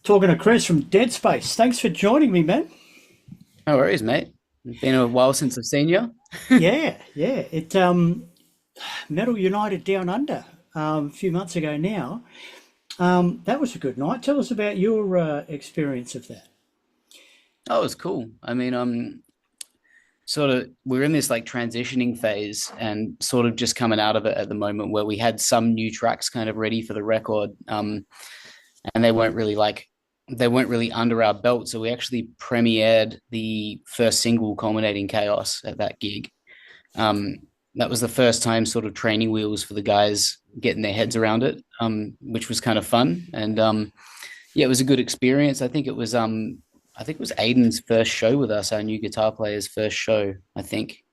Talking to Chris from DeadSpace. Thanks for joining me, man. No worries, mate. It's been a while since I've seen you. Yeah. It Metal United Down Under a few months ago now. That was a good night. Tell us about your experience of that. Oh, it was cool. Sort of we're in this like transitioning phase and sort of just coming out of it at the moment where we had some new tracks kind of ready for the record. And they weren't really under our belt. So we actually premiered the first single, Culminating Chaos, at that gig. Um, that was the first time sort of training wheels for the guys getting their heads around it, which was kind of fun. And yeah, it was a good experience. I think it was Aiden's first show with us, our new guitar player's first show, I think,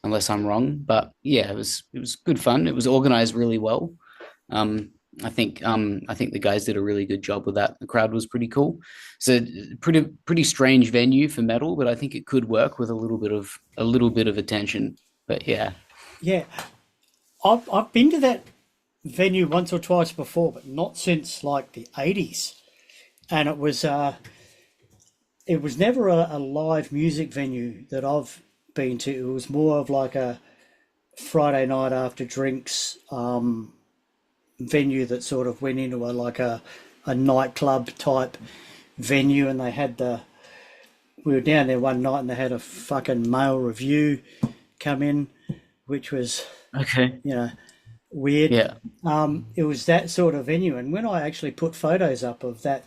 unless I'm wrong. But yeah, it was good fun. It was organized really well. Um, I think the guys did a really good job with that. The crowd was pretty cool. So pretty strange venue for metal, but I think it could work with a little bit of attention. But yeah. Yeah, I've been to that venue once or twice before, but not since like the '80s. And it was never a live music venue that I've been to. It was more of like a Friday night after drinks venue that sort of went into a nightclub type venue, and they had the we were down there one night and they had a fucking male review come in, which was Okay. you know weird. Yeah. It was that sort of venue, and when I actually put photos up of that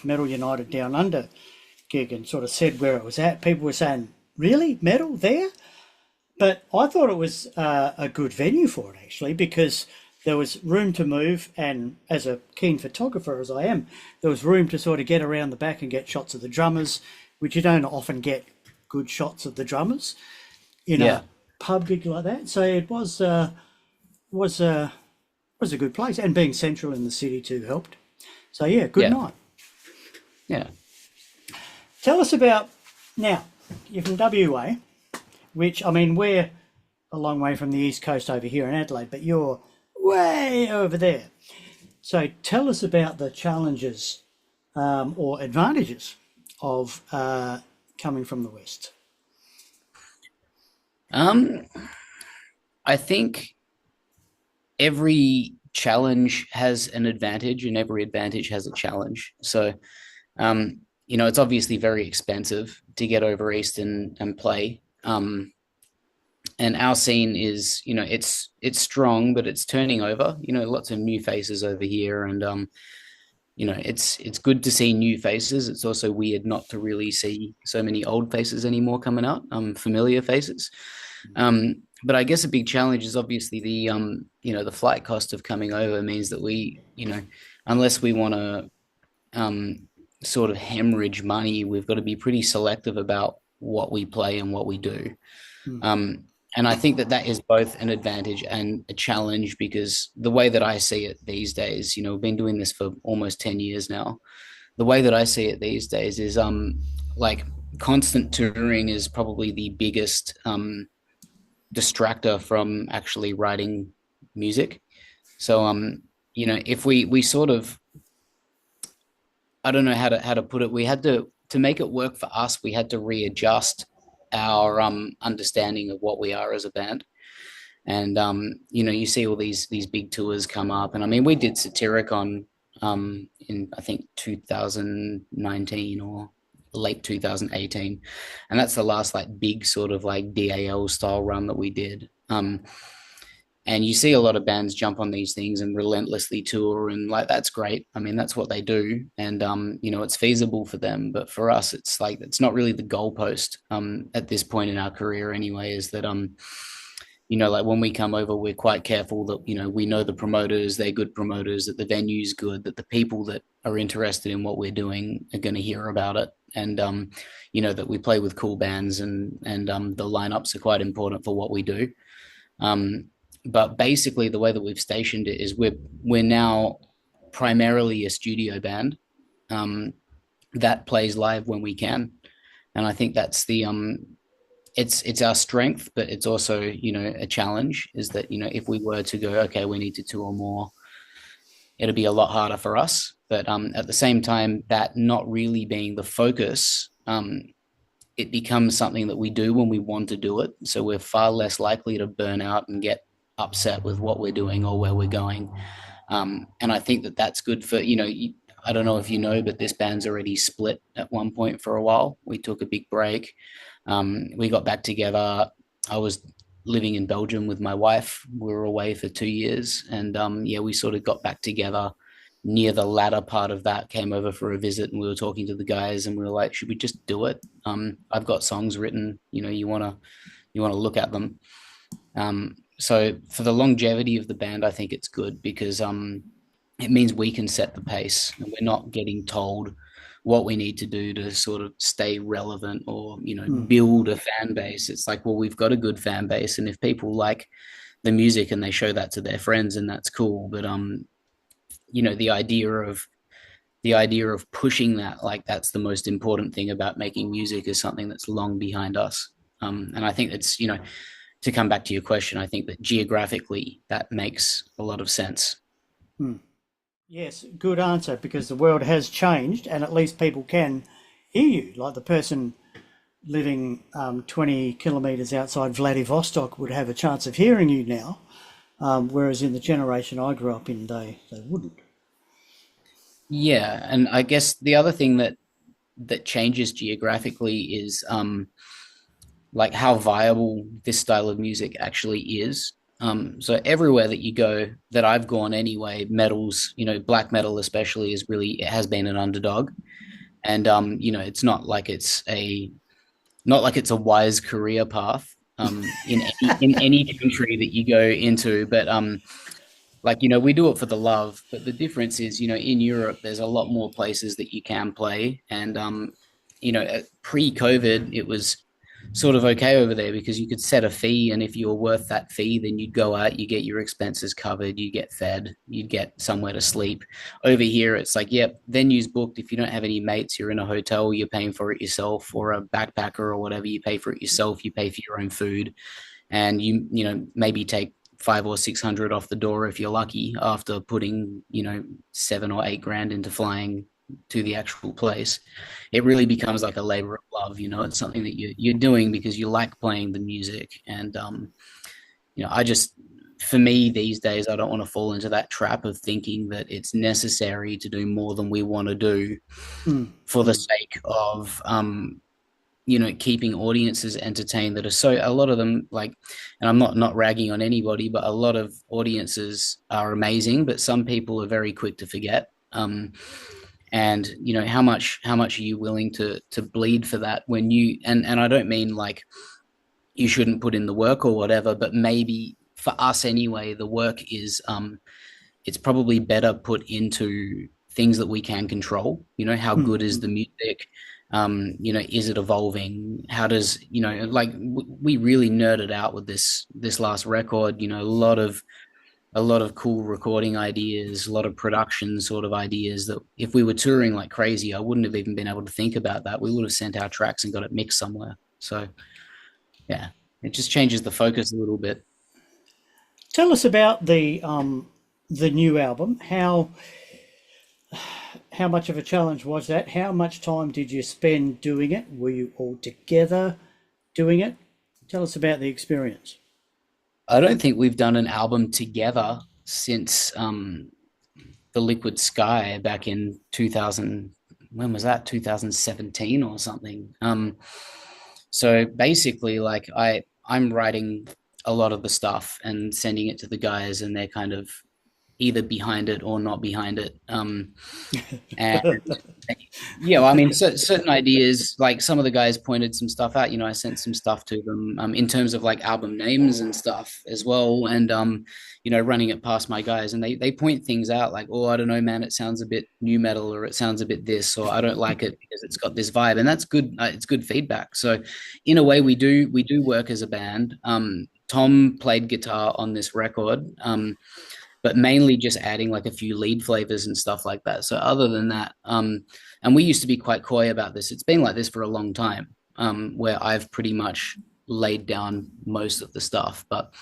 Metal United Down Under gig and sort of said where it was at, people were saying, "Really, metal there?" But I thought it was a good venue for it actually because there was room to move, and as a keen photographer as I am, there was room to sort of get around the back and get shots of the drummers, which you don't often get good shots of the drummers in Yeah. a pub gig like that. So it was was a good place, and being central in the city too helped. So yeah, good Yeah. night. Yeah. Tell us about now. You're from WA, which I mean we're a long way from the east coast over here in Adelaide, but you're way over there. So tell us about the challenges or advantages of coming from the west. Um, I think every challenge has an advantage and every advantage has a challenge. So, it's obviously very expensive to get over east and play. And our scene is, it's strong, but it's turning over. Lots of new faces over here, and it's good to see new faces. It's also weird not to really see so many old faces anymore coming out, familiar faces. But I guess a big challenge is obviously the flight cost of coming over means that unless we want to sort of hemorrhage money, we've got to be pretty selective about what we play and what we do. Hmm. Um, and I think that that is both an advantage and a challenge because the way that I see it these days, we've been doing this for almost 10 years now. The way that I see it these days is like constant touring is probably the biggest distractor from actually writing music. So if we sort of, I don't know how to put it, we had to make it work for us, we had to readjust our understanding of what we are as a band. And you see all these big tours come up, and I mean we did Satyricon in I think 2019 or late 2018, and that's the last like big sort of like DAL style run that we did. And you see a lot of bands jump on these things and relentlessly tour, and like that's great. I mean that's what they do, and it's feasible for them. But for us it's like it's not really the goalpost at this point in our career anyway. Is that like when we come over, we're quite careful that, we know the promoters, they're good promoters, that the venue's good, that the people that are interested in what we're doing are going to hear about it. And, that we play with cool bands and the lineups are quite important for what we do. Um, but basically the way that we've stationed it is we're now primarily a studio band that plays live when we can. And I think that's it's our strength, but it's also a challenge. Is that if we were to go, okay, we need to tour more, it'll be a lot harder for us. But at the same time, that not really being the focus, it becomes something that we do when we want to do it. So we're far less likely to burn out and get upset with what we're doing or where we're going. And I think that that's good for, I don't know if you know, but this band's already split at one point for a while. We took a big break. We got back together. I was living in Belgium with my wife. We were away for 2 years. And yeah, we sort of got back together near the latter part of that, came over for a visit, and we were talking to the guys and we were like, should we just do it? I've got songs written, you want to look at them. So for the longevity of the band, I think it's good because it means we can set the pace and we're not getting told what we need to do to sort of stay relevant or build a fan base. It's like, well, we've got a good fan base, and if people like the music and they show that to their friends, and that's cool. But the idea of pushing that, like, that's the most important thing about making music, is something that's long behind us. And I think it's, to come back to your question, I think that geographically that makes a lot of sense. Hmm. Yes, good answer, because the world has changed and at least people can hear you. Like the person living 20 kilometres outside Vladivostok would have a chance of hearing you now, whereas in the generation I grew up in, they wouldn't. Yeah, and I guess the other thing that changes geographically is like how viable this style of music actually is. So everywhere that you go, that I've gone anyway, metals, black metal especially, it has been an underdog. And it's not like it's a wise career path in any country that you go into. But we do it for the love. But the difference is, in Europe, there's a lot more places that you can play. And pre-COVID, it was sort of okay over there because you could set a fee, and if you were worth that fee, then you'd go out, you get your expenses covered, you get fed, you'd get somewhere to sleep. Over here, it's like, yep, venue's booked. If you don't have any mates, you're in a hotel, you're paying for it yourself, or a backpacker or whatever, you pay for it yourself, you pay for your own food, and maybe take 500 or 600 off the door if you're lucky, after putting 7 or 8 grand into flying to the actual place. It really becomes like a labor of love. It's something that you're doing because you like playing the music. And I just, for me these days, I don't want to fall into that trap of thinking that it's necessary to do more than we want to do Mm, for the mm. sake of keeping audiences entertained, that are so, a lot of them, like, and I'm not ragging on anybody, but a lot of audiences are amazing, but some people are very quick to forget. And how much are you willing to bleed for that, when and I don't mean like you shouldn't put in the work or whatever, but maybe for us anyway, the work is it's probably better put into things that we can control. How Mm, good is mm. the music? Is it evolving? How does, we really nerded out with this last record. A lot of cool recording ideas, a lot of production sort of ideas that if we were touring like crazy, I wouldn't have even been able to think about that. We would have sent our tracks and got it mixed somewhere. So yeah, it just changes the focus a little bit. Tell us about the new album. How much of a challenge was that? How much time did you spend doing it? Were you all together doing it? Tell us about the experience. I don't think we've done an album together since The Liquid Sky back in 2000. When was that? 2017 or something. So basically, like, I'm writing a lot of the stuff and sending it to the guys, and they're kind of either behind it or not behind it. And yeah, well, I mean, certain ideas, like some of the guys pointed some stuff out. I sent some stuff to them, in terms of like album names and stuff as well, and running it past my guys, and they point things out like, oh, I don't know, man, it sounds a bit new metal, or it sounds a bit this, or I don't like it because it's got this vibe, and that's good. It's good feedback. So, in a way, we do work as a band. Tom played guitar on this record. But mainly just adding like a few lead flavors and stuff like that. So other than that, and we used to be quite coy about this. It's been like this for a long time, where I've pretty much laid down most of the stuff. But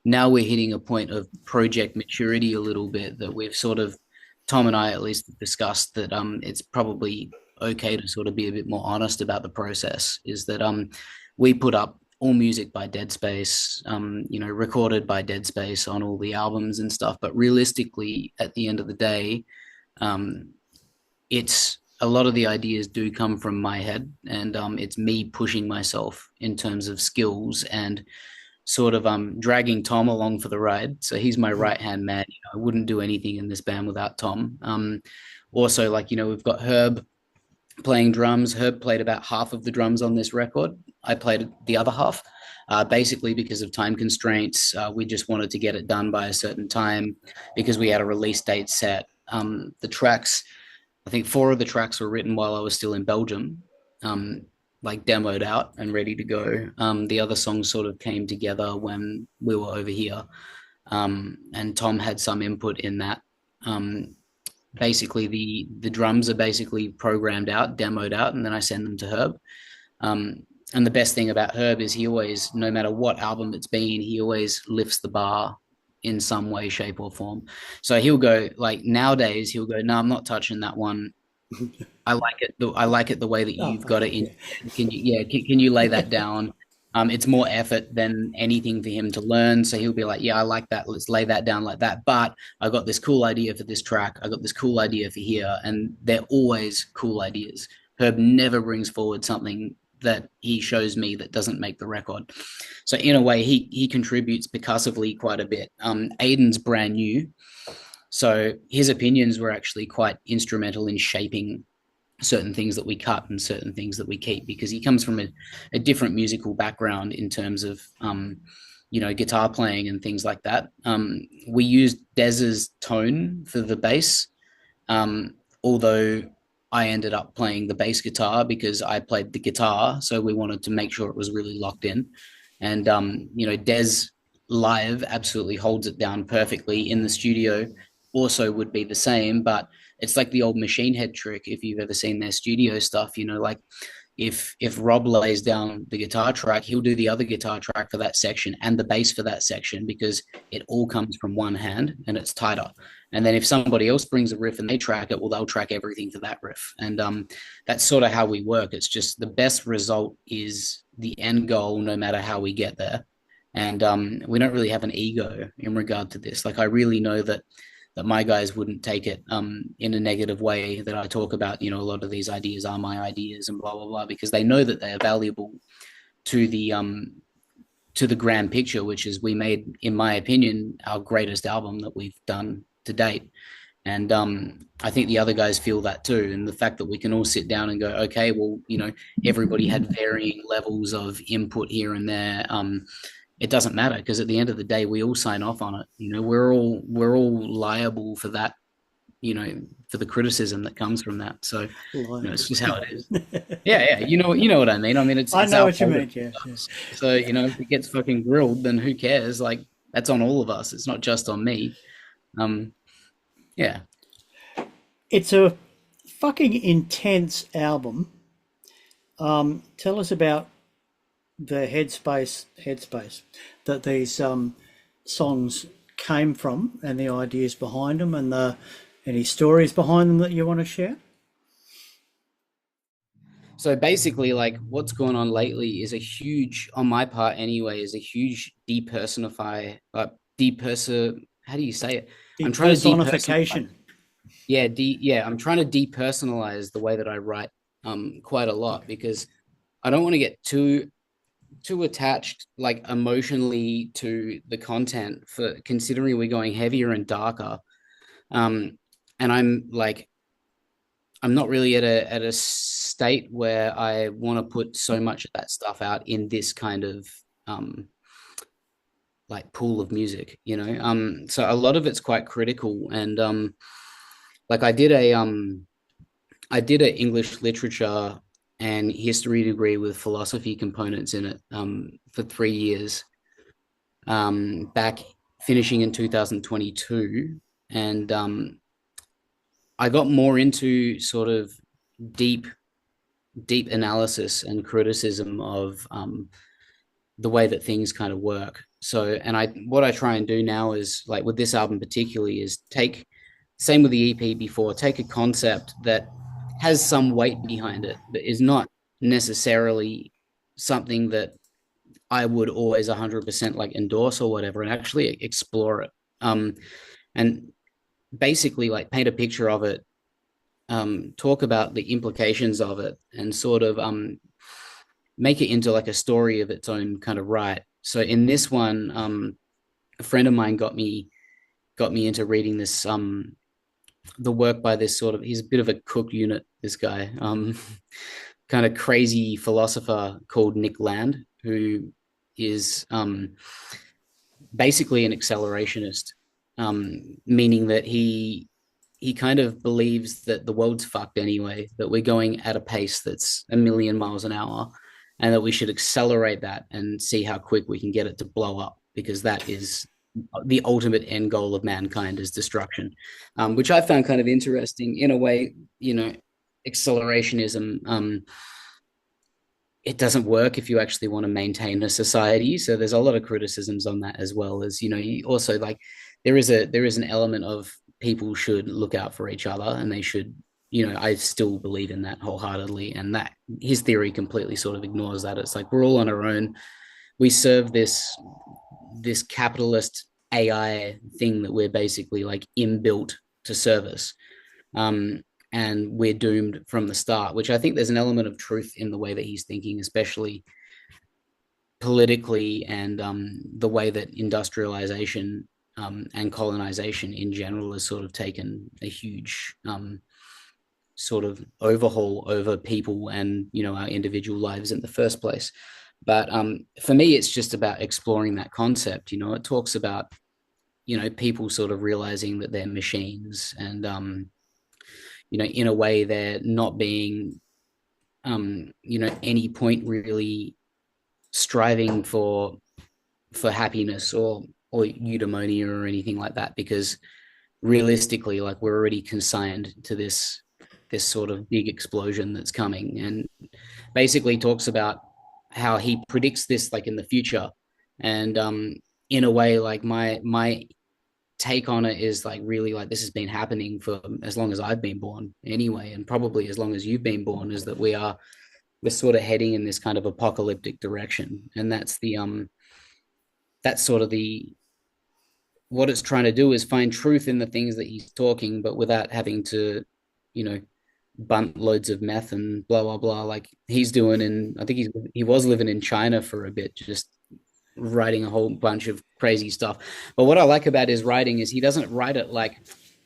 now we're hitting a point of project maturity a little bit, that we've sort of Tom and I at least discussed that it's probably okay to sort of be a bit more honest about the process. Is that we put up all music by DEADSPACE, recorded by DEADSPACE on all the albums and stuff. But realistically, at the end of the day, um, it's a lot of the ideas do come from my head, and it's me pushing myself in terms of skills and sort of dragging Tom along for the ride. So he's my right hand man. I wouldn't do anything in this band without Tom. Also, like we've got Herb playing drums. Herb played about half of the drums on this record. I played the other half. Basically, because of time constraints, we just wanted to get it done by a certain time because we had a release date set. The tracks, I think four of the tracks were written while I was still in Belgium, like demoed out and ready to go. The other songs sort of came together when we were over here, and Tom had some input in that. Basically, the drums are basically programmed out, demoed out, and then I send them to Herb. And the best thing about Herb is he always, no matter what album it's been, he always lifts the bar in some way, shape, or form. So he'll go like nowadays he'll go, no, I'm not touching that one. I like it. I like it the way that Oh, you've got okay, it in. yeah. Can you, yeah, can you lay that down? It's more effort than anything for him to learn. So he'll be like, yeah, I like that. Let's lay that down like that. But I got this cool idea for this track. I got this cool idea for here. And they're always cool ideas. Herb never brings forward something that he shows me that doesn't make the record. So in a way, he contributes percussively quite a bit. Aiden's brand new. So his opinions were actually quite instrumental in shaping certain things that we cut and certain things that we keep because he comes from a different musical background in terms of guitar playing and things like that. We used Dez's tone for the bass, although I ended up playing the bass guitar because I played the guitar, so we wanted to make sure it was really locked in. And Dez live absolutely holds it down perfectly. In the studio also would be the same, but it's like the old Machine Head trick. If you've ever seen their studio stuff, like if Rob lays down the guitar track, he'll do the other guitar track for that section and the bass for that section because it all comes from one hand and it's tighter. And then if somebody else brings a riff and they track it, well, they'll track everything for that riff. And that's sort of how we work. It's just the best result is the end goal, no matter how we get there. And we don't really have an ego in regard to this. Like I really know that my guys wouldn't take it in a negative way that I talk about, a lot of these ideas are my ideas and blah, blah, blah, because they know that they are valuable to the grand picture, which is we made, in my opinion, our greatest album that we've done to date. And I think the other guys feel that too. And the fact that we can all sit down and go, okay, well, everybody had varying levels of input here and there. It doesn't matter because at the end of the day, we all sign off on it. We're all liable for that, for the criticism that comes from that. So, it's just how it is. Yeah, yeah. You know what I mean. I mean, I it's know our what you fault. mean, yeah. Yeah. So, if it gets fucking grilled, then who cares? Like that's on all of us. It's not just on me. Um, yeah. It's a fucking intense album. Tell us about the headspace that these songs came from and the ideas behind them and any stories behind them that you want to share. So basically, like what's going on lately is a huge, on my part anyway, is a huge depersonify, how do you say it? I'm trying to depersonify. Depersonification. Yeah, I'm trying to depersonalize the way that I write quite a lot because I don't want to get too attached like emotionally to the content for considering we're going heavier and darker. And I'm not really at a state where I want to put so much of that stuff out in this kind of like pool of music. So a lot of it's quite critical and like I did an English literature and history degree with philosophy components in it for 3 years back finishing in 2022 and I got more into sort of deep analysis and criticism of the way that things kind of work. So, and what I try and do now is like with this album particularly is take same with the EP before, take a concept that has some weight behind it, but is not necessarily something that I would always 100% like endorse or whatever, and actually explore it. Um, and basically like paint a picture of it, talk about the implications of it, and sort of make it into like a story of its own kind of right. So in this one, a friend of mine got me into reading this the work by this sort of, he's a bit of a cook unit, this guy, kind of crazy philosopher called Nick Land, who is basically an accelerationist, meaning that he kind of believes that the world's fucked anyway, that we're going at a pace that's a million miles an hour, and that we should accelerate that and see how quick we can get it to blow up, because that is the ultimate end goal of mankind, is destruction, which I found kind of interesting in a way. Accelerationism, it doesn't work if you actually want to maintain a society. So there's a lot of criticisms on that, as well as, you also like, there is an element of people should look out for each other, and they should, I still believe in that wholeheartedly. And that his theory completely sort of ignores that. It's like we're all on our own. We serve this capitalist AI thing that we're basically like inbuilt to service. And we're doomed from the start, which I think there's an element of truth in the way that he's thinking, especially politically, and the way that industrialization, and colonization in general has sort of taken a huge sort of overhaul over people and, our individual lives in the first place. But for me, it's just about exploring that concept. It talks about, people sort of realizing that they're machines, and in a way they're not being, any point really striving for happiness or eudaimonia or anything like that, because realistically, like, we're already consigned to this sort of big explosion that's coming. And basically talks about how he predicts this like in the future. And in a way, like, my take on it is like, really, like, this has been happening for as long as I've been born anyway, and probably as long as you've been born, is that we're sort of heading in this kind of apocalyptic direction. And that's sort of the what it's trying to do, is find truth in the things that he's talking, but without having to, you know, bunt loads of meth and blah blah blah, like he's doing. And I think he was living in China for a bit, just writing a whole bunch of crazy stuff. But what I like about his writing is he doesn't write it like,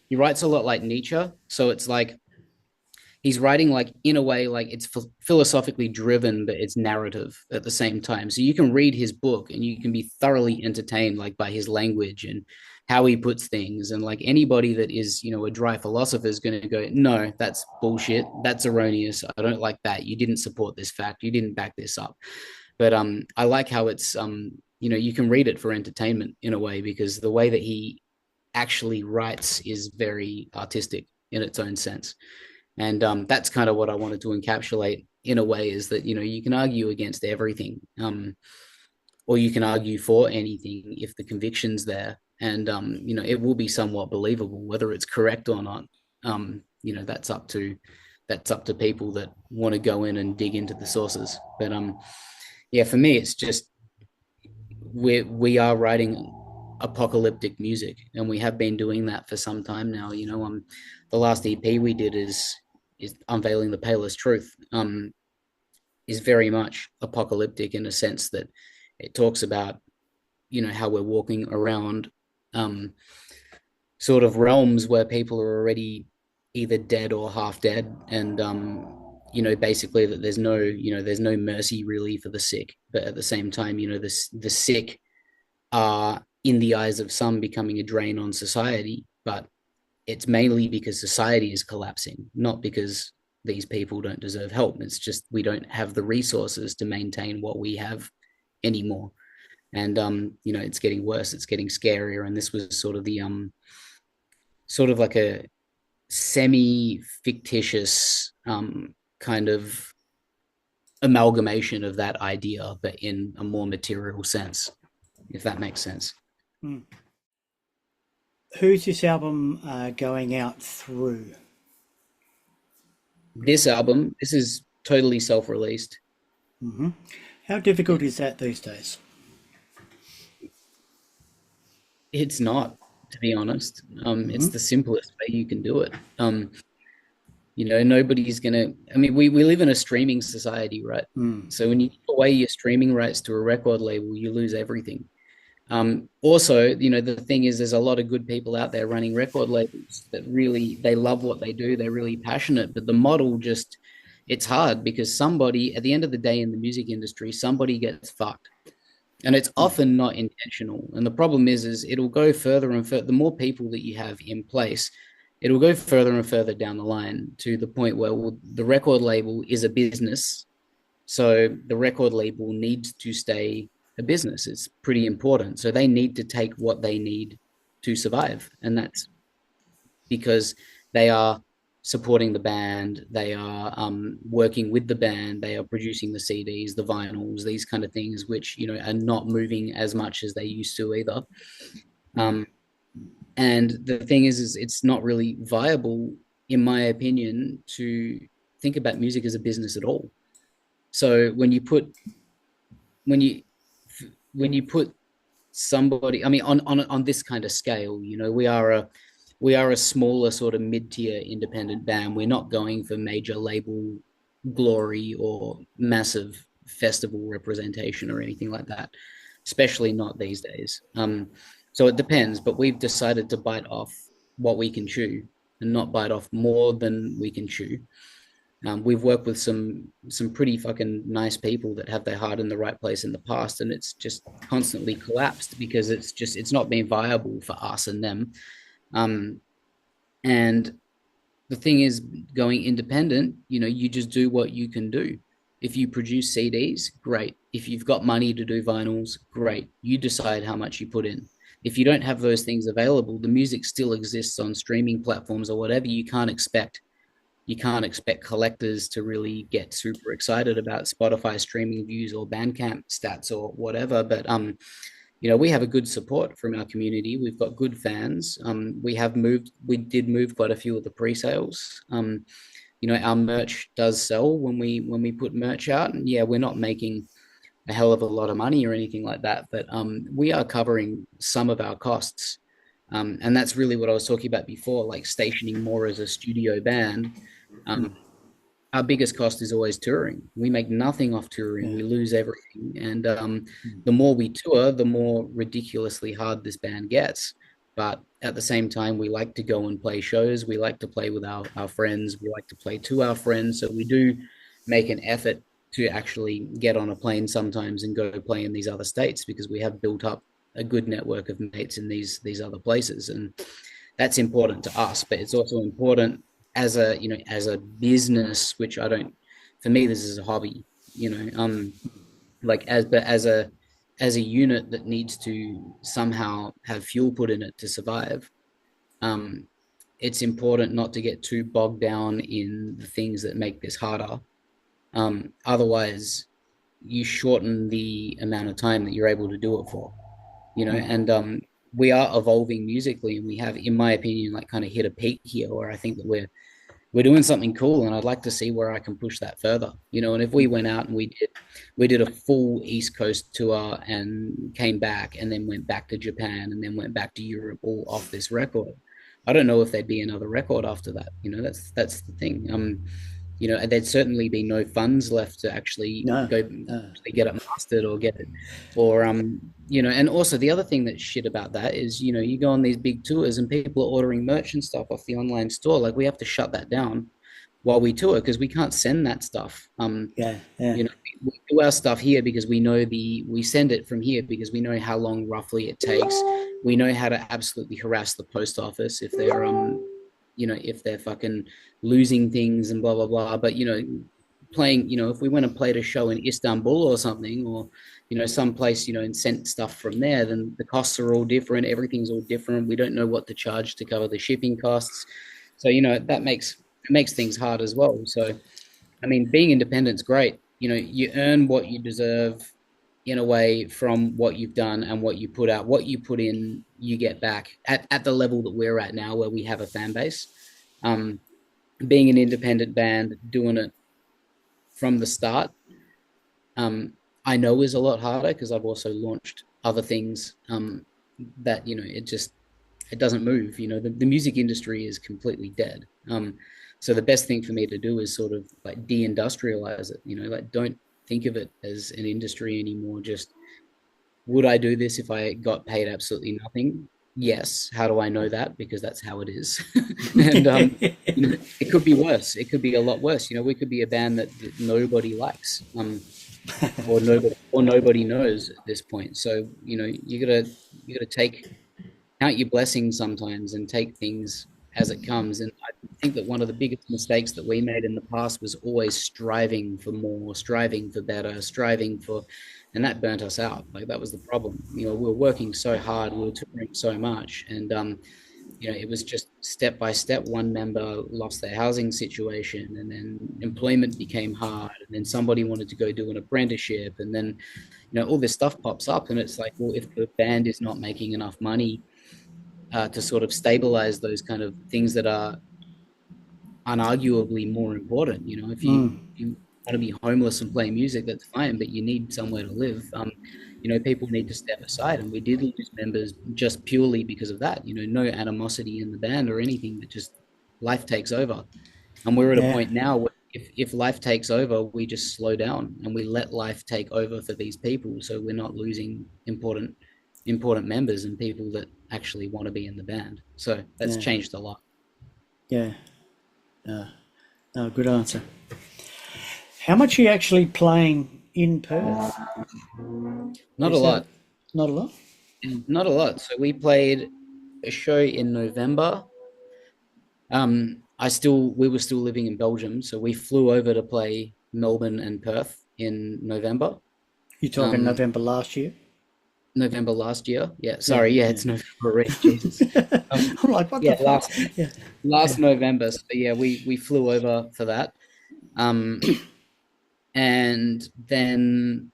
he writes a lot like Nietzsche. So it's like he's writing like, in a way, like it's philosophically driven, but it's narrative at the same time. So you can read his book and you can be thoroughly entertained, like, by his language and how he puts things. And like anybody that is, a dry philosopher is going to go, no, that's bullshit, that's erroneous, I don't like that, you didn't support this fact, you didn't back this up. But I like how it's you can read it for entertainment in a way, because the way that he actually writes is very artistic in its own sense. And that's kind of what I wanted to encapsulate in a way, is that, you can argue against everything, or you can argue for anything if the conviction's there. And it will be somewhat believable. Whether it's correct or not, that's up to people that want to go in and dig into the sources. But yeah, for me, it's just, we are writing apocalyptic music, and we have been doing that for some time now. The last EP we did is Unveiling the Palest Truth, is very much apocalyptic, in a sense that it talks about, how we're walking around sort of realms where people are already either dead or half dead. And basically that there's no mercy really for the sick. But at the same time, the sick are, in the eyes of some, becoming a drain on society. But it's mainly because society is collapsing, not because these people don't deserve help. It's just we don't have the resources to maintain what we have anymore. And it's getting worse, it's getting scarier. And this was sort of the sort of like a semi fictitious kind of amalgamation of that idea, but in a more material sense, if that makes sense. Mm. Who's this album going out through? This album, this is totally self-released. How difficult is that these days? It's not, to be honest. It's the simplest way you can do it. Nobody's gonna. I mean, we live in a streaming society, right? So when you give away your streaming rights to a record label, you lose everything. Also, the thing is, there's a lot of good people out there running record labels that really they love what they do. They're really passionate, but the model just it's hard because somebody at the end of the day in the music industry, somebody gets fucked. And it's often not intentional. And the problem is it'll go further and further. The more people that you have in place, it'll go further and further down the line to the point where the record label is a business. So the record label needs to stay a business. It's pretty important. So they need to take what they need to survive. And that's because they are supporting the band, they are working with the band, they are producing the CDs, the vinyls, these kind of things, which are not moving as much as they used to either. And the thing is it's not really viable, in my opinion, to think about music as a business at all. So when you put somebody, I mean, on this kind of scale, we are a smaller sort of mid-tier independent band. We're not going for major label glory or massive festival representation or anything like that, especially not these days. So it depends, but we've decided to bite off what we can chew and not bite off more than we can chew. We've worked with some pretty fucking nice people that have their heart in the right place in the past, and it's just constantly collapsed because it's not been viable for us and them. And the thing is, going independent, you just do what you can do. If you produce CDs, great. If you've got money to do vinyls, great. You decide how much you put in. If you don't have those things available, the music still exists on streaming platforms or whatever. You can't expect collectors to really get super excited about Spotify streaming views or Bandcamp stats or whatever. But we have a good support from our community. We've got good fans. We did move quite a few of the pre-sales. Our merch does sell when we put merch out, and yeah, we're not making a hell of a lot of money or anything like that, but we are covering some of our costs. And that's really what I was talking about before, like stationing more as a studio band. Our biggest cost is always touring. We make nothing off touring. Yeah. We lose everything. And the more we tour, the more ridiculously hard this band gets. But at the same time, we like to go and play shows. We like to play with our friends. We like to play to our friends. So we do make an effort to actually get on a plane sometimes and go play in these other states because we have built up a good network of mates in these other places. And that's important to us, but it's also important as a business, which I don't, for me, this is a hobby, like as a unit that needs to somehow have fuel put in it to survive. It's important not to get too bogged down in the things that make this harder. Otherwise you shorten the amount of time that you're able to do it for, and we are evolving musically, and we have, in my opinion, like kind of hit a peak here where I think that we're doing something cool, and I'd like to see where I can push that further. And if we went out and we did a full East Coast tour and came back and then went back to Japan and then went back to Europe all off this record, I don't know if there'd be another record after that. That's the thing. There'd certainly be no funds left to actually No, go no. get it mastered or get it, or and also the other thing that's shit about that is, you go on these big tours and people are ordering merch and stuff off the online store. Like, we have to shut that down while we tour because we can't send that stuff. Yeah, yeah. We do our stuff here because we send it from here because we know how long roughly it takes. We know how to absolutely harass the post office if they're fucking losing things and blah blah blah. But playing, if we went and played a show in Istanbul or something, or someplace, and sent stuff from there, then the costs are all different. Everything's all different. We don't know what to charge to cover the shipping costs. So that makes things hard as well. So I mean, being independent's great. You earn what you deserve in a way from what you've done and what you put out. What you put in, you get back at the level that we're at now, where we have a fan base. Um, Being an independent band, doing it from the start, um, I know is a lot harder because I've also launched other things that it doesn't move. The music industry is completely dead. So the best thing for me to do is sort of like deindustrialize it. Like don't think of it as an industry anymore. Just would I do this if I got paid absolutely nothing? Yes. How do I know that? Because that's how it is. And it could be worse. It could be a lot worse. We could be a band that nobody likes. Or nobody knows at this point. So, you gotta count your blessings sometimes and take things as it comes. And I think that one of the biggest mistakes that we made in the past was always striving for more, striving for better, and that burnt us out. Like that was the problem. We were working so hard, we were touring so much, and it was just step by step. One member lost their housing situation, and then employment became hard, and then somebody wanted to go do an apprenticeship, and then all this stuff pops up, and it's like, well, if the band is not making enough money to sort of stabilize those kind of things that are unarguably more important. If you want to be homeless and play music, that's fine, but you need somewhere to live. People need to step aside, and we did lose members just purely because of that. No animosity in the band or anything, but just life takes over, and we're at a Yeah, point now where if life takes over, we just slow down and we let life take over for these people, so we're not losing important members and people that actually want to be in the band. So that's yeah, changed a lot. yeah. No, good answer. How much are you actually playing in Perth? Not a Is that lot. not a lot? Not a lot. So we played a show in November. We were still living in Belgium, so we flew over to play Melbourne and Perth in November. You're talking Um, November last year? November last year. Yeah, Yeah, sorry. Yeah, yeah. it's November already. Jesus. I'm like, what Yeah, the fuck? Yeah, last yeah. November. So yeah, we flew over for that. Um, and then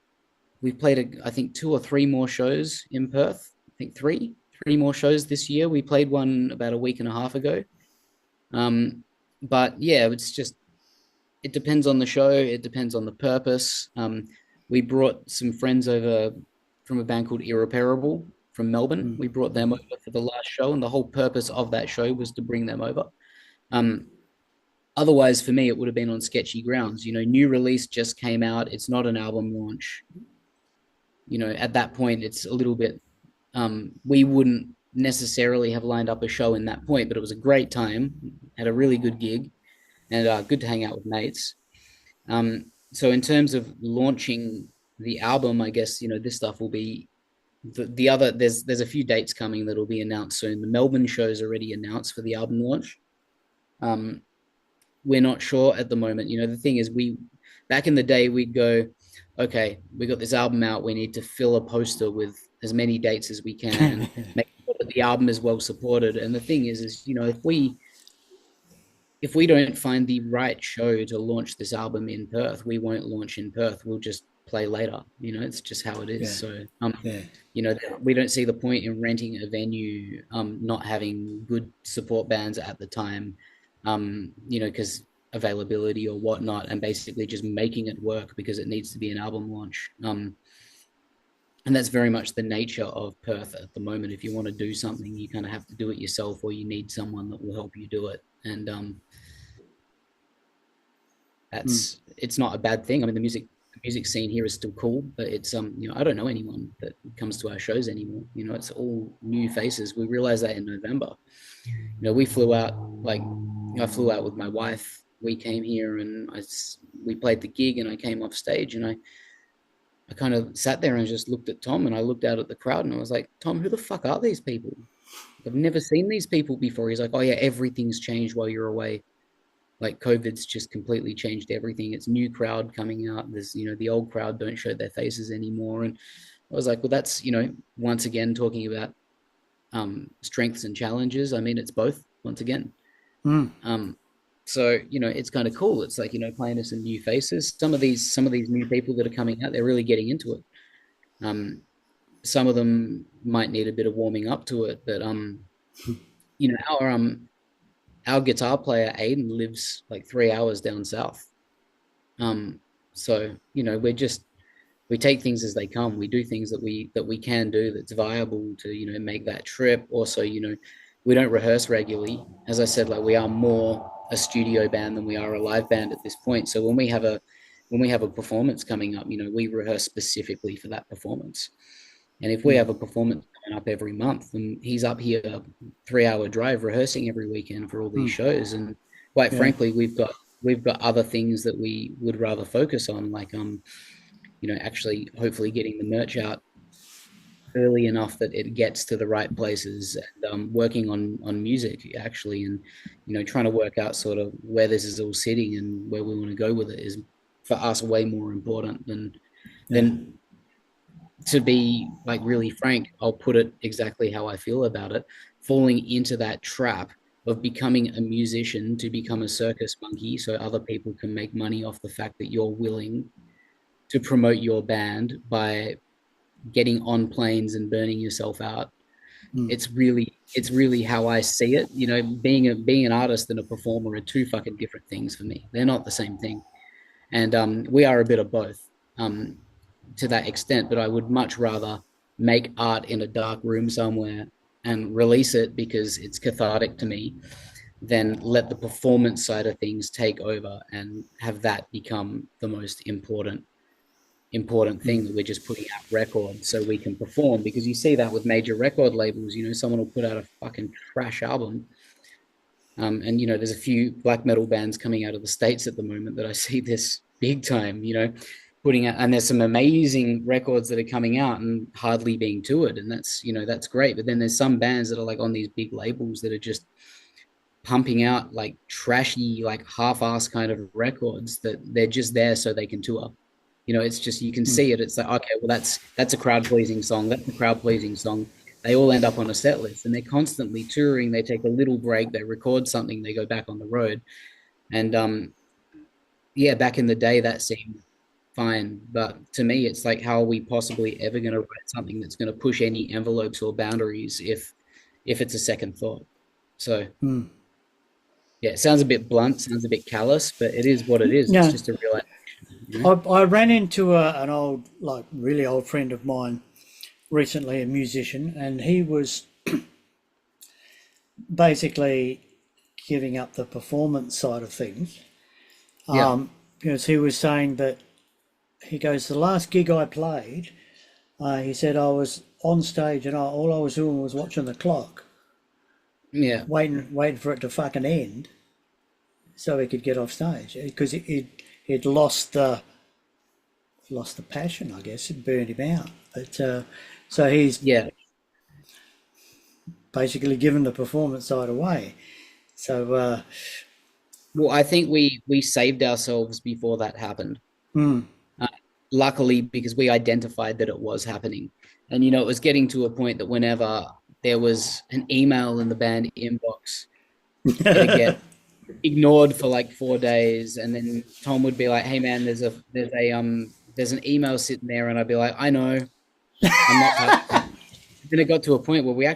we played I think two or three more shows in Perth. I think three more shows this year. We played one about a week and a half ago. Um, but yeah, it depends on the show. It depends on the purpose. We brought some friends over from a band called Irreparable from Melbourne. We brought them over for the last show, and the whole purpose of that show was to bring them over. Um, Otherwise, for me, it would have been on sketchy grounds. New release just came out. It's not an album launch. At that point, it's a little bit. We wouldn't necessarily have lined up a show in that point, but it was a great time. Had a really good gig, and good to hang out with mates. So in terms of launching the album, I guess this stuff will be the other. There's a few dates coming that will be announced soon. The Melbourne show is already announced for the album launch. Um, we're not sure at the moment. The thing is, we back in the day we'd go, okay, we got this album out. We need to fill a poster with as many dates as we can and make sure that the album is well supported. And the thing is if we don't find the right show to launch this album in Perth, we won't launch in Perth. We'll just play later. It's just how it is. Yeah, So, yeah. we don't see the point in renting a venue, not having good support bands at the time, because availability or whatnot, and basically just making it work because it needs to be an album launch. And that's very much the nature of Perth at the moment. If you want to do something, you kind of have to do it yourself, or you need someone that will help you do it. And it's not a bad thing. I mean, the music scene here is still cool, but it's I don't know anyone that comes to our shows anymore. It's all new faces. We realized that in November. We flew out, like I flew out with my wife. We came here and we played the gig, and I came off stage, and I kind of sat there and just looked at Tom, and I looked out at the crowd, and I was like, Tom, who the fuck are these people? I've never seen these people before. He's like, oh yeah, everything's changed while you're away. Like COVID's just completely changed everything. It's new crowd coming out. There's, the old crowd don't show their faces anymore. And I was like, well, that's, once again, talking about strengths and challenges. I mean, it's both once again. Um, so, it's kind of cool. It's like, playing to some new faces. Some of these new people that are coming out, they're really getting into it. Some of them might need a bit of warming up to it, but you know, our guitar player Aiden lives like 3 hours down south. So you know, we take things as they come. We do things that we can do that's viable to, you know, make that trip. Also, you know, we don't rehearse regularly. As I said, like we are more a studio band than we are a live band at this point. So when we have a performance coming up, you know, we rehearse specifically for that performance. And if we have a performance coming up every month, then he's up here 3 hour drive rehearsing every weekend for all these shows. And quite Yeah. frankly, we've got other things that we would rather focus on, like you know, actually hopefully getting the merch out early enough that it gets to the right places, and working on music actually, and you know, trying to work out sort of where this is all sitting and where we want to go with it is for us way more important than to be like really frank. I'll put it exactly how I feel about it. Falling into that trap of becoming a musician to become a circus monkey so other people can make money off the fact that you're willing to promote your band by getting on planes and burning yourself out. It's really how I see it. You know, being an artist and a performer are two fucking different things for me. They're not the same thing. And we are a bit of both to that extent, but I would much rather make art in a dark room somewhere and release it because it's cathartic to me than let the performance side of things take over and have that become the most important thing, that we're just putting out records so we can perform. Because you see that with major record labels, you know, someone will put out a fucking trash album. And you know, there's a few black metal bands coming out of the States at the moment that I see this big time, you know, putting out, and there's some amazing records that are coming out and hardly being toured. And that's, you know, that's great. But then there's some bands that are like on these big labels that are just pumping out like trashy, like half-ass kind of records that they're just there so they can tour. You know, it's just, you can see it. It's like, okay, well, that's a crowd pleasing song. That's a crowd pleasing song. They all end up on a set list, and they're constantly touring. They take a little break, they record something, they go back on the road. And yeah, back in the day that seemed fine. But to me, it's like, how are we possibly ever going to write something that's going to push any envelopes or boundaries if it's a second thought? So yeah, it sounds a bit blunt, sounds a bit callous, but it is what it is. It's Yeah. just a realization. You know? I ran into an old, like really old friend of mine recently, a musician, and he was basically giving up the performance side of things. Yeah. Because he was saying that, he goes, the last gig I played, he said I was on stage and all I was doing was watching the clock, Yeah. waiting for it to fucking end so he could get off stage, because he'd lost the passion, I guess. It burned him out. But so he's Yeah. basically given the performance side away. So Well, I think we saved ourselves before that happened. Uh, Luckily, because we identified that it was happening, and you know, it was getting to a point that whenever there was an email in the band inbox, it'd get ignored for like 4 days, and then Tom would be like, "Hey, man, there's an email sitting there," and I'd be like, "I know, I'm not touching it." Then it got to a point where we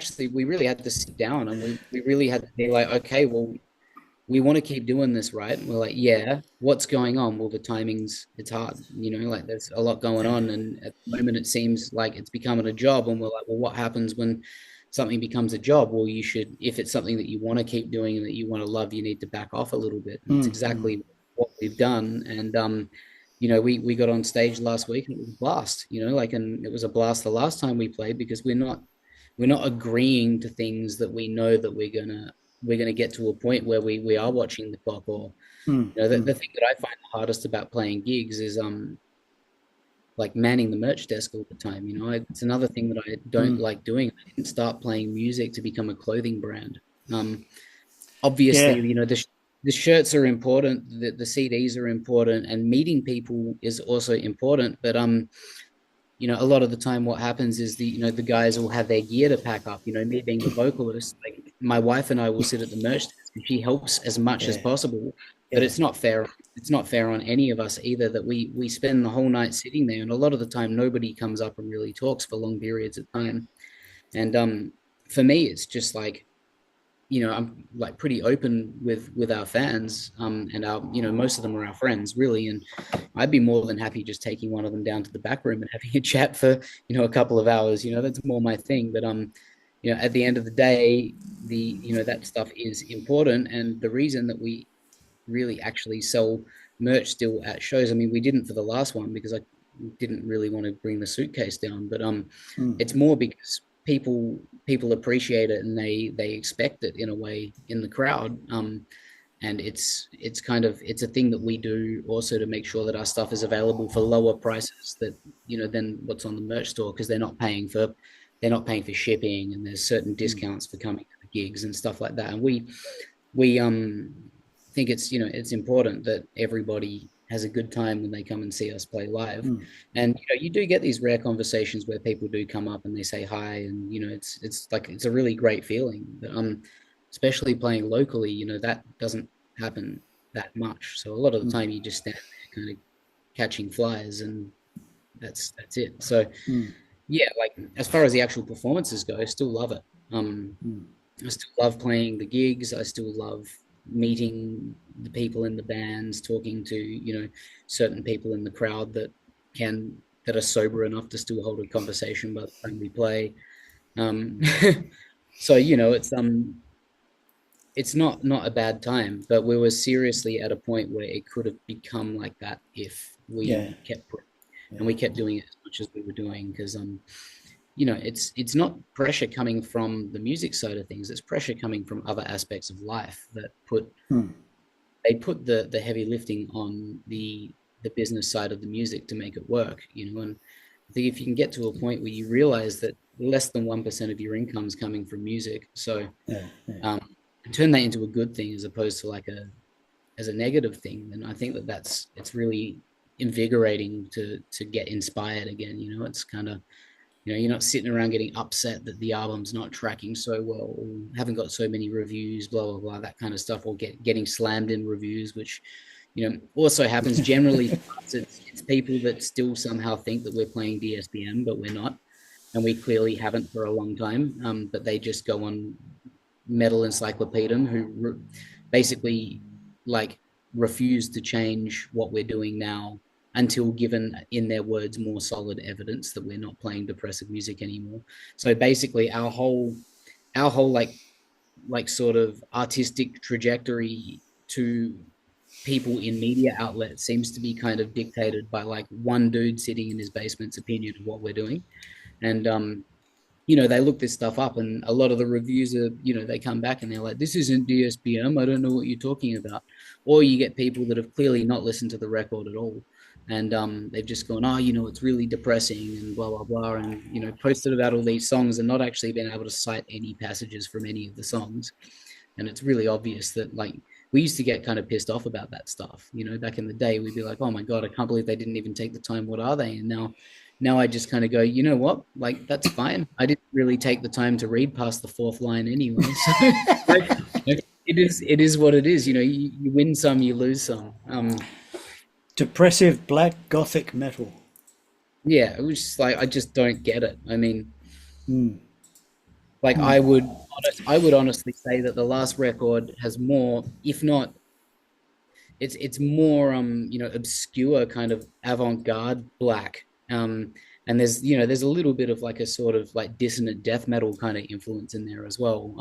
really had to sit down, and we really had to be like, okay, well, we want to keep doing this, right? And we're like, yeah, what's going on? Well, the timing's, it's hard, you know, like there's a lot going on. And at the moment, it seems like it's becoming a job. And we're like, well, what happens when something becomes a job? Well, you should, if it's something that you want to keep doing and that you want to love, you need to back off a little bit. And it's exactly what we've done. And, you know, we got on stage last week and it was a blast, you know, like, and it was a blast the last time we played, because we're not agreeing to things that we know that we're gonna get to a point where we are watching the clock. Or you know, the thing that I find the hardest about playing gigs is like manning the merch desk all the time. You know, it's another thing that I don't like doing. I didn't start playing music to become a clothing brand. Obviously, yeah, you know, the shirts are important, the CDs are important, and meeting people is also important. But you know, a lot of the time what happens is the, you know, the guys will have their gear to pack up. You know, me being the vocalist, like my wife and I will sit at the merch desk, and she helps as much as Yeah, possible. But yeah. it's not fair. It's not fair on any of us either that we spend the whole night sitting there, and a lot of the time nobody comes up and really talks for long periods of time. And for me, it's just like, I'm like pretty open with our fans, and our, most of them are our friends, really. And I'd be more than happy just taking one of them down to the back room and having a chat for, a couple of hours. That's more my thing. But at the end of the day, that stuff is important. And the reason that we really actually sell merch still at shows, I mean, we didn't for the last one because I didn't really want to bring the suitcase down, but Mm, it's more because people appreciate it, and they expect it in a way in the crowd. And it's kind of, it's a thing that we do also to make sure that our stuff is available for lower prices that, than what's on the merch store, because they're not paying for shipping, and there's certain mm, discounts for coming to the gigs and stuff like that. And we think it's important that everybody has a good time when they come and see us play live. mm. And you do get these rare conversations where people do come up and they say hi, and it's like, it's a really great feeling. But especially playing locally, that doesn't happen that much. So a lot of the Mm, time you just stand there kind of catching flies, and that's it. So mm, yeah, like as far as the actual performances go, I still love it. Um, mm. I still love playing the gigs. I still love meeting the people in the bands, talking to, certain people in the crowd that are sober enough to still hold a conversation by the time we play. Um, so, it's not a bad time, but we were seriously at a point where it could have become like that if Yeah, we kept putting, yeah. and we kept doing it as much as we were doing, because it's not pressure coming from the music side of things. It's pressure coming from other aspects of life that Mm, put the heavy lifting on the business side of the music to make it work. And I think if you can get to a point where you realize that less than 1% of your income is coming from music, so yeah, yeah. um, and turn that into a good thing as opposed to like a negative thing, then I think it's really invigorating to get inspired again. It's kind of, you're not sitting around getting upset that the album's not tracking so well, or haven't got so many reviews, blah blah blah, that kind of stuff, or getting slammed in reviews, which also happens generally. It's people that still somehow think that we're playing DSBM, but we're not, and we clearly haven't for a long time. But they just go on Metal Encyclopedium, who basically like refuse to change what we're doing now until given, in their words, more solid evidence that we're not playing depressive music anymore. So basically our whole like sort of artistic trajectory to people in media outlets seems to be kind of dictated by like one dude sitting in his basement's opinion of what we're doing. And they look this stuff up, and a lot of the reviews are, they come back and they're like, this isn't DSBM. I don't know what you're talking about. Or you get people that have clearly not listened to the record at all. And they've just gone, oh, it's really depressing and blah, blah, blah. And, posted about all these songs and not actually been able to cite any passages from any of the songs. And it's really obvious that, like, we used to get kind of pissed off about that stuff. Back in the day, we'd be like, oh my God, I can't believe they didn't even take the time. What are they? And now I just kind of go, you know what? Like, that's fine. I didn't really take the time to read past the fourth line anyway. So like, it is what it is. You win some, you lose some. Depressive black gothic metal. Yeah, it was just like, I just don't get it. I mean, Mm, like mm, I would honestly say that the last record has more, if not, it's more obscure kind of avant-garde black. And there's a little bit of like a sort of like dissonant death metal kind of influence in there as well.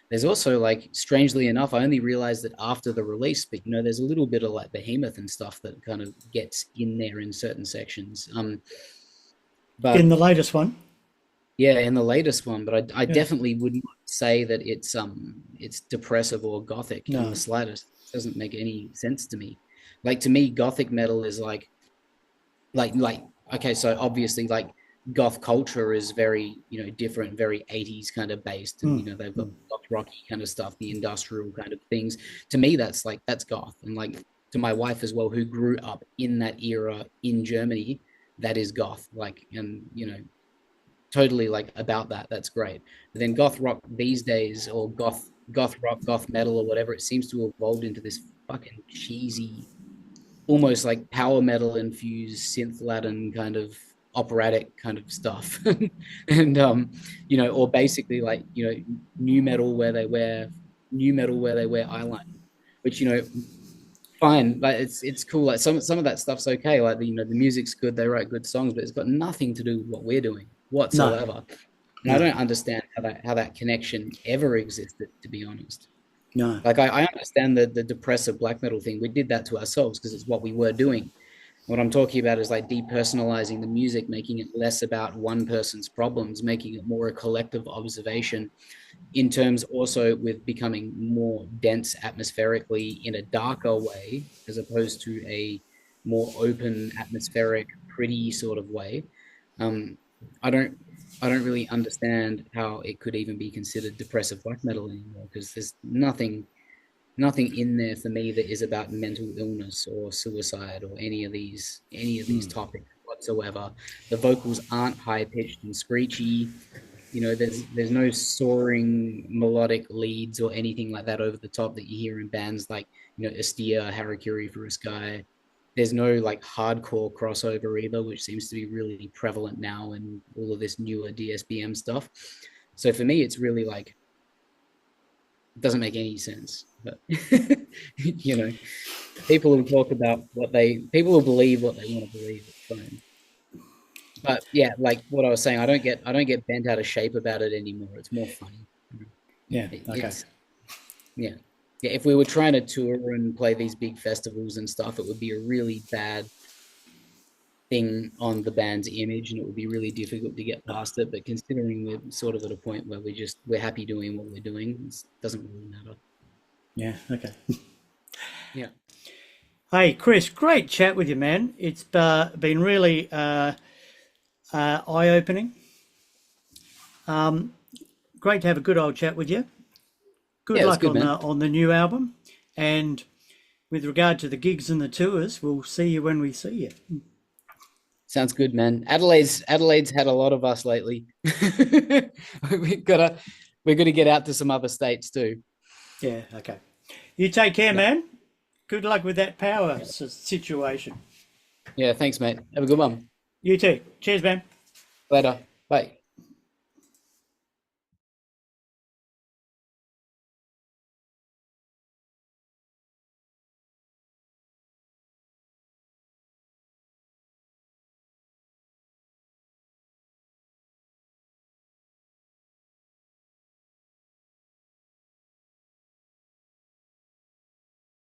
There's also, like, strangely enough, I only realized that after the release, but there's a little bit of like Behemoth and stuff that kind of gets in there in certain sections. in But the latest one. yeah, in the latest one, but I Yeah. definitely wouldn't say that it's depressive or gothic in the No. slightest. It doesn't make any sense to me. Like, to me, gothic metal is like okay, so obviously, like, goth culture is very, different, very 80s kind of based, and Mm, they've got mm, goth rocky kind of stuff, the industrial kind of things. To me, that's goth. And like, to my wife as well, who grew up in that era in Germany, that is goth. Like, and totally like about that. That's great. But then goth rock these days, or goth rock, goth metal, or whatever, it seems to have evolved into this fucking cheesy, almost like power metal infused synth Latin kind of operatic kind of stuff. And or basically like, new metal where they wear eyeliner, which, fine, like it's cool. Like some of that stuff's okay. Like the music's good, they write good songs, but it's got nothing to do with what we're doing No, whatsoever. And I no, don't understand how that connection ever existed, to be honest. no. Like I understand the depressive black metal thing. We did that to ourselves because it's what we were doing. What I'm talking about is like depersonalizing the music, making it less about one person's problems, making it more a collective observation, in terms also with becoming more dense atmospherically in a darker way, as opposed to a more open atmospheric, pretty sort of way. Um, I don't I don't really understand how it could even be considered depressive black metal anymore, because there's nothing in there for me that is about mental illness or suicide or any of these Mm. topics whatsoever. The vocals aren't high pitched and screechy. There's no soaring melodic leads or anything like that over the top that you hear in bands like, Astia, Harakiri for a Sky. There's no like hardcore crossover either, which seems to be really prevalent now in all of this newer DSBM stuff. So for me, it's really like, it doesn't make any sense. But you know, people will talk about people will believe what they want to believe. It's fine. But yeah, like what I was saying, I don't get bent out of shape about it anymore. It's more funny. Yeah. Okay. It's yeah. Yeah, if we were trying to tour and play these big festivals and stuff, it would be a really bad thing on the band's image, and it would be really difficult to get past it. But considering we're sort of at a point where we're happy doing what we're doing, it doesn't really matter. Yeah. Okay. Yeah. Hey, Chris, great chat with you, man. It's been really eye-opening. Great to have a good old chat with you. Good Yeah, it was luck good, on man. the new album, and with regard to the gigs and the tours, we'll see you when we see you. Sounds good, man. Adelaide's had a lot of us lately. we gotta we're gonna get out to some other states too. Yeah. Okay. You take care, Yeah. man. Good luck with that power situation. Yeah, thanks, mate. Have a good one. You too. Cheers, man. Later. Bye.